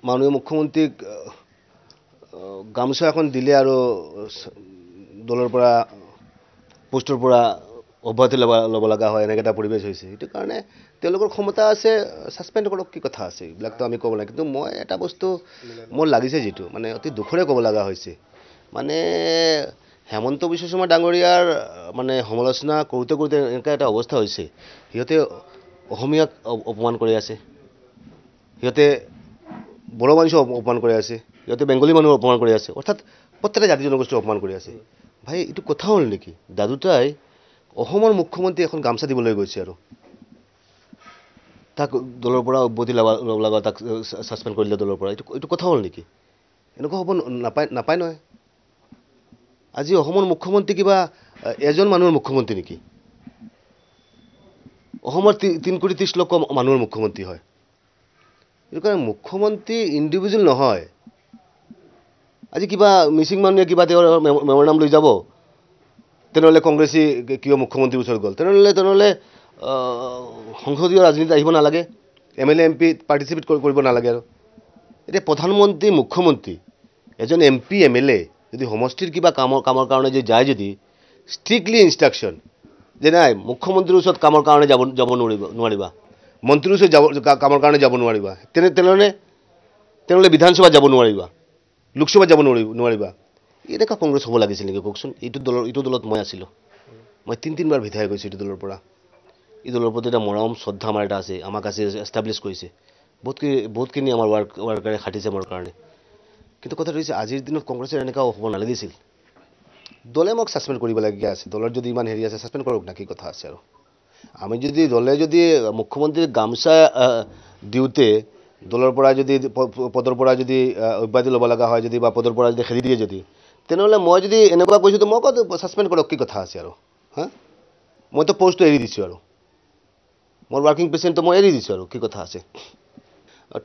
মাননীয় মুখ্যমন্ত্ৰীক গামোচা এখন দিলে আৰু দলৰ পৰা পোষ্টৰ পৰা অব্যাহতি ল'ব লগা হয় এনেকৈ এটা পৰিৱেশ হৈছে সেইটো কাৰণে তেওঁলোকৰ ক্ষমতা আছে ছাছপেণ্ড কৰক কি কথা আছে এইবিলাকতো আমি ক'ব লাগে কিন্তু মই এটা বস্তু মোৰ লাগিছে যিটো মানে অতি দুখৰে ক'ব লগা হৈছে মানে হেমন্ত বিশ্ব শৰ্মা ডাঙৰীয়াৰ মানে সমালোচনা কৰোঁতে কৰোঁতে এনেকুৱা এটা অৱস্থা হৈছে সিহঁতে অসমীয়াক অপমান কৰি আছে সিহঁতে বড়ো মানুহক অপমান কৰি আছে সিহঁতে বেংগলী মানুহক অপমান কৰি আছে অৰ্থাৎ প্ৰত্যেকটা জাতি জনগোষ্ঠীক অপমান কৰি আছে ভাই এইটো কথা হ'ল নেকি দাদুতাই অসমৰ মুখ্যমন্ত্ৰী এখন গামচা দিবলৈ গৈছে আৰু তাক দলৰ পৰা অব্যাহতি ল'ব লগা তাক ছাছপেণ্ড কৰিলে দলৰ পৰা এইটো কথা হ'ল নেকি এনেকুৱা হ'ব নাপায় নহয় আজি অসমৰ মুখ্যমন্ত্ৰী কিবা এজন মানুহৰ মুখ্যমন্ত্ৰী নেকি অসমৰ 3 কোটি 30 লক্ষ মানুহৰ মুখ্যমন্ত্ৰী হয় এইটো কাৰণে মুখ্যমন্ত্ৰী ইণ্ডিভিজুৱেল নহয় আজি কিবা মিচিং মানুহে কিবা তেওঁৰ মেম'ৰেণ্ডাম লৈ যাব তেনেহ'লে কংগ্ৰেছী কিয় মুখ্যমন্ত্ৰীৰ ওচৰত গ'ল তেনেহ'লে সংসদীয় ৰাজনীতি আহিব নালাগে MLA MP পাৰ্টিচিপেট কৰিব নালাগে আৰু এতিয়া প্ৰধানমন্ত্ৰী মুখ্যমন্ত্ৰী এজন MP MLA যদি সমষ্টিৰ কিবা কামৰ কাৰণে যে যায় যদি ষ্ট্ৰিক্টলি ইনষ্ট্ৰাকশ্যন যে নাই মুখ্যমন্ত্ৰীৰ ওচৰত কামৰ কাৰণে যাব নোৱাৰিবা মন্ত্ৰীৰ ওচৰত কামৰ কাৰণে যাব নোৱাৰিবা তেনেহ'লে বিধানসভাত যাব নোৱাৰিবা লোকসভাত যাব নোৱাৰিবা এনেকুৱা কংগ্ৰেছ হ'ব লাগিছিল নেকি কওকচোন এইটো দলত মই আছিলোঁ মই 3 বাৰ বিধায়ক হৈছোঁ এইটো দলৰ পৰা এই দলৰ প্ৰতি এটা মৰম শ্ৰদ্ধা আমাৰ এটা আছে আমাক আছে এষ্টাব্লিছ কৰিছে বহুতখিনি আমাৰ ৱাৰ্কাৰে খাটিছে মোৰ কাৰণে কিন্তু কথাটো হৈছে আজিৰ দিনত কংগ্ৰেছৰ এনেকুৱা হ'ব নালাগিছিল দলে মোক ছাছপেণ্ড কৰিবলগীয়া আছে দলৰ যদি ইমান হেৰি আছে ছাছপেণ্ড কৰক না কি কথা আছে আৰু আমি যদি দলে যদি মুখ্যমন্ত্ৰীৰ গামচা দিওঁতে দলৰ পৰা যদি পদৰ পৰা যদি অব্যাহতি ল'ব লগা হয় যদি বা পদৰ পৰা যদি খেদি দিয়ে যদি তেনেহ'লে মই যদি এনেকুৱা কৈছোঁ মই ক'ত ছাছপেণ্ড কৰক কি কথা আছে আৰু হা মইতো পষ্টটো এৰি দিছোঁ আৰু মোৰ ৱাৰ্কিং প্ৰেচিডেণ্টটো মই এৰি দিছোঁ আৰু কি কথা আছে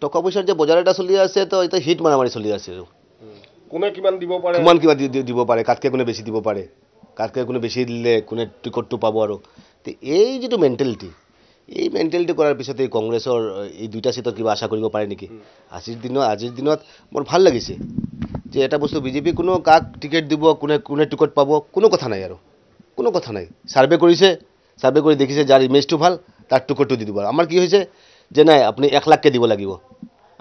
টকা পইচাৰ যে বজাৰ এটা চলি আছে তো এতিয়া হিট মাৰামাৰি চলি আছে আৰু কোনে কিমান দিব পাৰে কাতকৈ কোনে বেছি দিব পাৰে কাতকৈ কোনে বেছি দিলে কোনে টিকটটো পাব আৰু তো এই যিটো মেণ্টেলিটি এই মেণ্টেলিটি কৰাৰ পিছতে কংগ্ৰেছৰ এই 2টা চিটত কিবা আশা কৰিব পাৰে নেকি আজিৰ দিনত মোৰ ভাল লাগিছে যে এটা বস্তু বিজেপি কোনো কাক টিকেট দিব কোনে টিকট পাব কোনো কথা নাই আৰু কোনো কথা নাই সাৰ্ভে কৰি দেখিছে যাৰ ইমেজটো ভাল তাৰ টিকটটো দি দিব আমাৰ কি হৈছে যে নাই আপুনি 1 লাখকৈ দিব লাগিব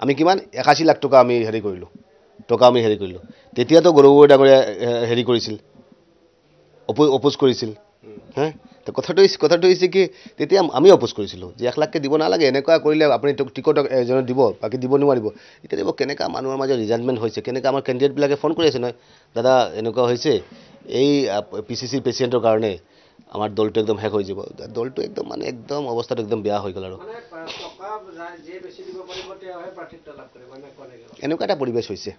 আমি কিমান 81 লাখ টকা আমি হেৰি কৰিলোঁ তেতিয়াতো গৌৰৱ ডাঙৰীয়া হেৰি কৰিছিল অপোজ কৰিছিল হা তো কথাটো হৈছে কি তেতিয়া আমি অপোজ কৰিছিলোঁ যে 1 লাখকৈ দিব নালাগে এনেকুৱা কৰিলে আপুনি টিকট এজনক দিব বাকী দিব নোৱাৰিব এতিয়া দিব কেনেকুৱা মানুহৰ মাজত ৰিজাল্টমেণ্ট হৈছে কেনেকুৱা আমাৰ কেণ্ডিডেটবিলাকে ফোন কৰি আছে নহয় দাদা এনেকুৱা হৈছে এই PCC প্ৰেচিডেণ্টৰ কাৰণে আমাৰ দলটো একদম শেষ হৈ যাব দলটো একদম অৱস্থাটো একদম বেয়া হৈ গ'ল আৰু এনেকুৱা এটা পৰিৱেশ হৈছে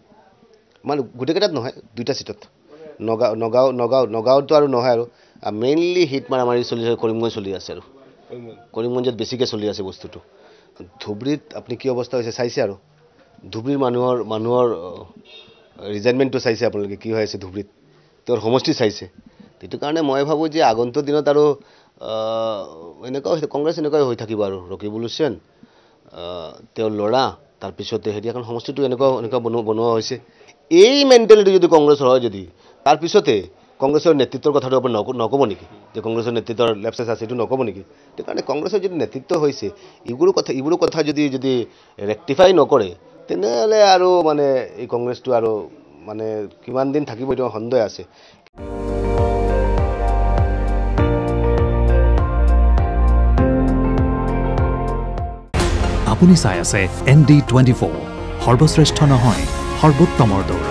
মানে গোটেইকেইটাত নহয় 2টা চিটত নগাঁৱতো আৰু নহয় আৰু মেইনলি হিট মাৰামাৰি চলি আছে কৰিমগঞ্জ চলি আছে আৰু কৰিমগঞ্জত বেছিকৈ চলি আছে বস্তুটো ধুবুৰীত আপুনি কি অৱস্থা হৈছে চাইছে আৰু ধুবুৰীৰ মানুহৰ ৰিজাইনমেণ্টটো চাইছে আপোনালোকে কি হৈ আছে ধুবুৰীত তেওঁৰ সমষ্টি চাইছে সেইটো কাৰণে মই ভাবোঁ যে আগন্তুক দিনত আৰু এনেকুৱা কংগ্ৰেছ এনেকুৱাই হৈ থাকিব আৰু ৰকিবুল হুছেইন তেওঁৰ ল'ৰা তাৰপিছতে হেৰি এখন সমষ্টিটো এনেকুৱা বনোৱা হৈছে এই মেণ্টেলিটি যদি কংগ্ৰেছৰ হয় যদি তাৰপিছতে কংগ্ৰেছৰ নেতৃত্বৰ কথাটো আপুনি নক'ব নেকি যে কংগ্ৰেছৰ নেতৃত্বৰ লেপচেছ আছে এইটো নক'ব নেকি সেইকাৰণে কংগ্ৰেছৰ যদি নেতৃত্ব হৈছে এইবোৰো কথা যদি ৰেক্টিফাই নকৰে তেনেহ'লে আৰু মানে এই কংগ্ৰেছটো আৰু মানে কিমান দিন থাকিব এইটো সন্দেহ আছে আপুনি চাই আছে ND24 সৰ্বশ্ৰেষ্ঠ নহয় সৰ্বোত্তমৰ দৌৰ